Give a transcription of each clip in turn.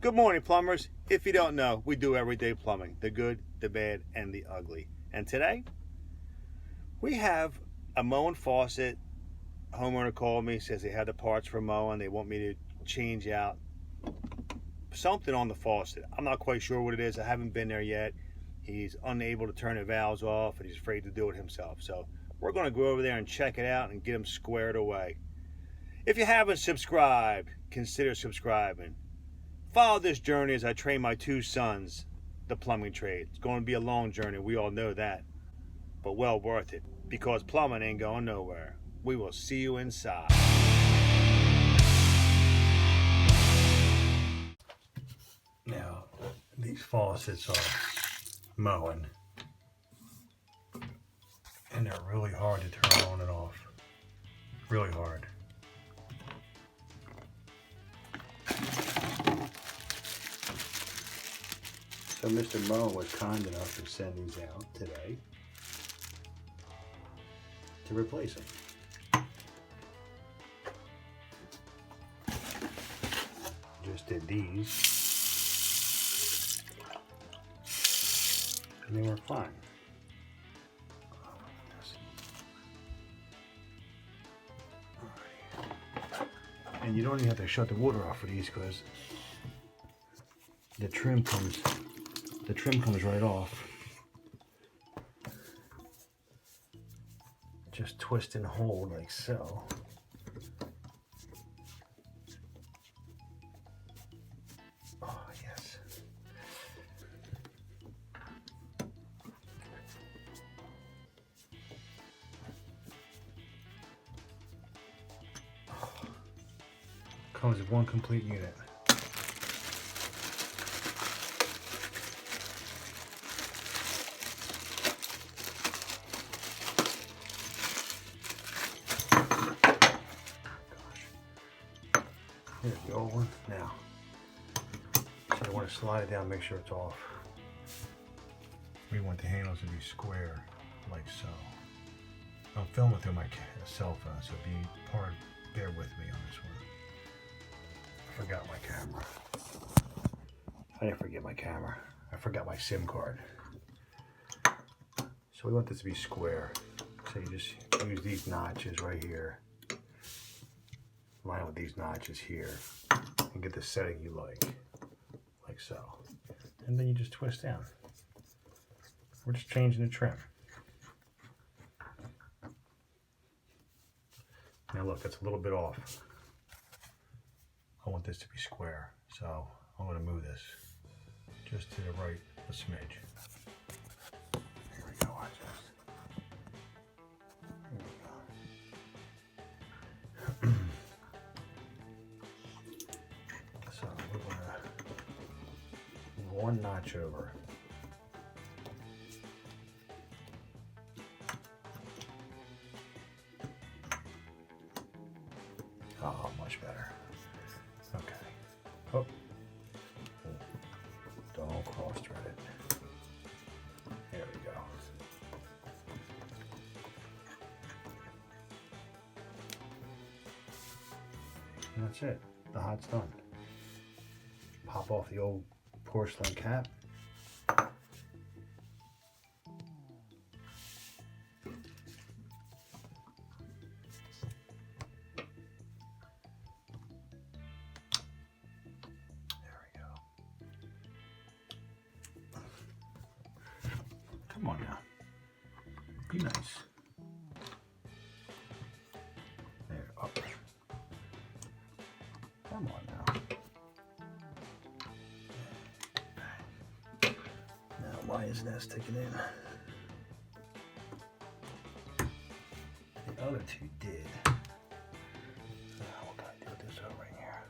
Good morning, plumbers. If you don't know, we do everyday plumbing, the good, the bad, and the ugly. And today, we have a Moen faucet. Homeowner called me, says they have the parts for Moen. They want me to change out something on the faucet. I'm not quite sure what it is. I haven't been there yet. He's unable to turn the valves off, and he's afraid to do it himself. So we're going to go over there and check it out and get him squared away. If you haven't subscribed, consider subscribing. Follow this journey as I train my two sons the plumbing trade. It's going to be a long journey, we all know that, but well worth it, because plumbing ain't going nowhere. We will see you inside. Now, these faucets are Moen, and they're really hard to turn on and off. Really hard. So Mr. Moen was kind enough to send these out today to replace them. Just did these, and they were fine. And you don't even have to shut the water off for these because the trim comes right off. Just twist and hold like so. Oh yes. Comes with one complete unit. Here's the old one. Now, so I want to slide it down, make sure it's off. We want the handles to be square, like so. I'm filming through my cell phone, so bear with me on this one. I forgot my camera. I didn't forget my camera. I forgot my SIM card. So we want this to be square. So you just use these notches right here. Line with these notches here. And get the setting you like so. And then you just twist down. We're just changing the trim. Now look, it's a little bit off. I want this to be square, so I'm going to move this just to the right a smidge. Here we go, watch this. Here we go. So we're going to one notch over. Oh, much better. Okay. Oh. Don't cross thread it. There we go. And that's it. The hot's done. Pop off the old porcelain cap. Come on now. Be nice. There, up. Come on now. Now, why isn't that sticking in? The other two did. Now, what can I do with this over here?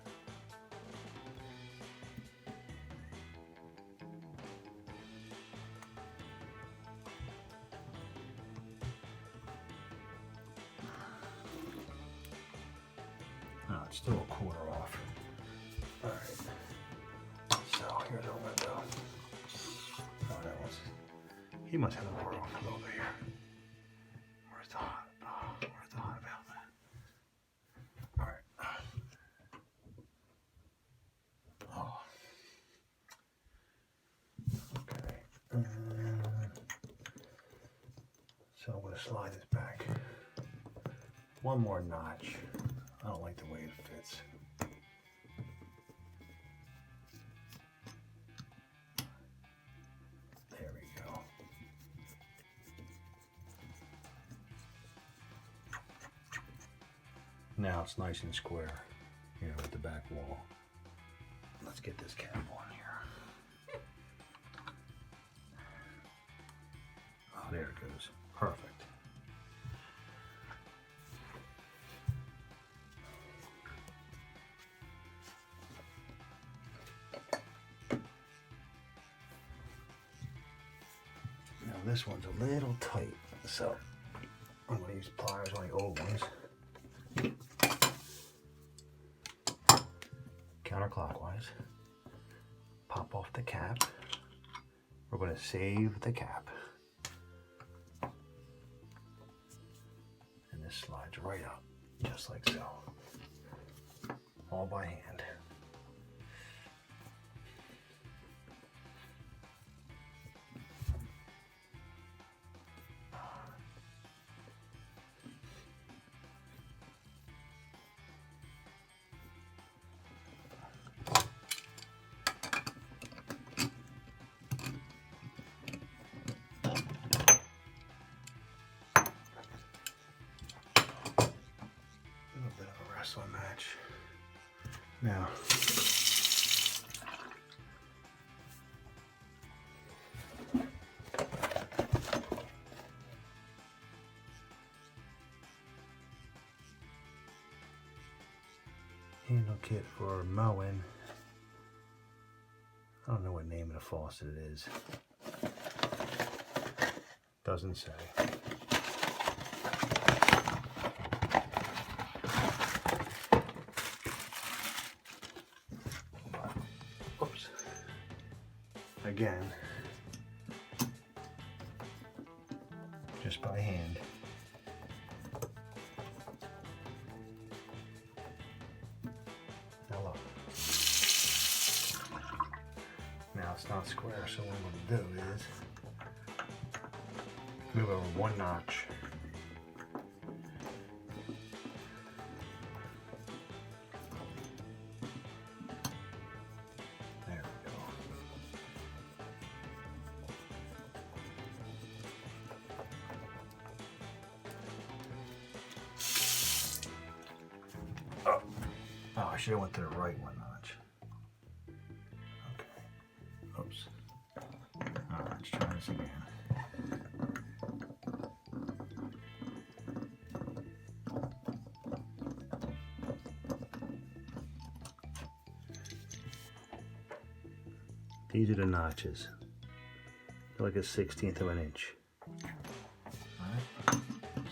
It's still a quarter off. Alright. So here's our window. Oh, that was. He must have a quarter off a little bit here. Where's the hot? Oh, where's the hot valve? Alright. Oh. slide this back one more notch. I don't like the way it fits. There we go. Now it's nice and square here with the back wall. Let's get this cap on here. Oh, there it goes. Perfect. Now this one's a little tight, so I'm going to use pliers on the old ones. Counterclockwise. Pop off the cap. We're going to save the cap. And this slides right out, just like so. All by hand. Wrestling match. Now, handle kit for Moen. I don't know what name of the faucet it is. Doesn't say. Again, just by hand. Now look. Now it's not square, so what I'm going to do is move over one notch. Oh, I should have went to the right one notch. Okay. Oops. All right, let's try this again. These are the notches. They're like a 1/16 of an inch. All right.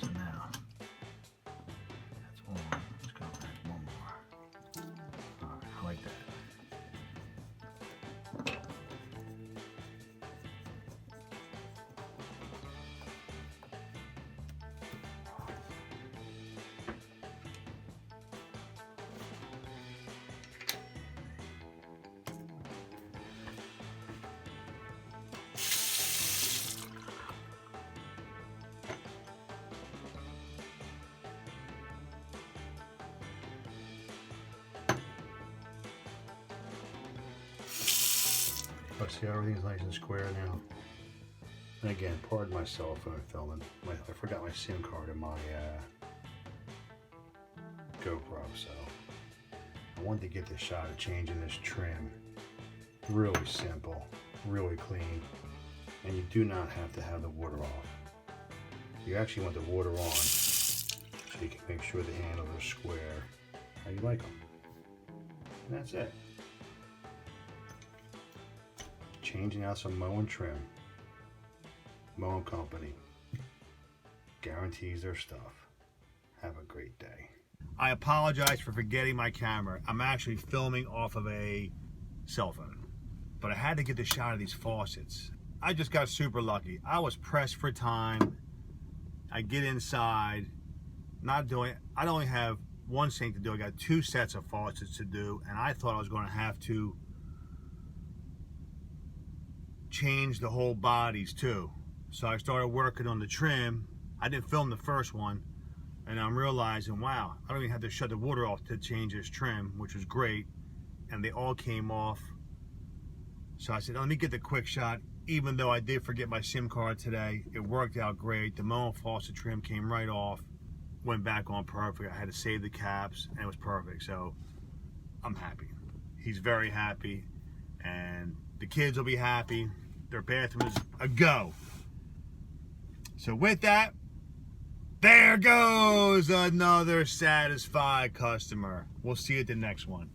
So now, that's one. Let's go back one more. All right, I like that. Let's see, everything's nice and square now. And again, pardon my cell phone filming. I forgot my SIM card in my GoPro, so I wanted to get the shot of changing this trim. Really simple, really clean, and you do not have to have the water off. You actually want the water on so you can make sure the handles are square how you like them. And that's it. Changing out some Moen trim. Moen Company guarantees their stuff. Have a great day. I apologize for forgetting my camera. I'm actually filming off of a cell phone, but I had to get the shot of these faucets. I just got super lucky. I was pressed for time. I get inside, not doing. I only have one sink to do. I got 2 sets of faucets to do, and I thought I was going to have to change the whole bodies too. So I started working on the trim, I didn't film the first one, and I'm realizing, wow, I don't even have to shut the water off to change this trim, which was great, and they all came off. So I said, let me get the quick shot. Even though I did forget my SIM card today, it worked out great. The Moen faucet trim came right off, went back on perfect. I had to save the caps, and it was perfect. So I'm happy. He's very happy, and the kids will be happy. Their bathroom is a go. So with that, there goes another satisfied customer. We'll see you at the next one.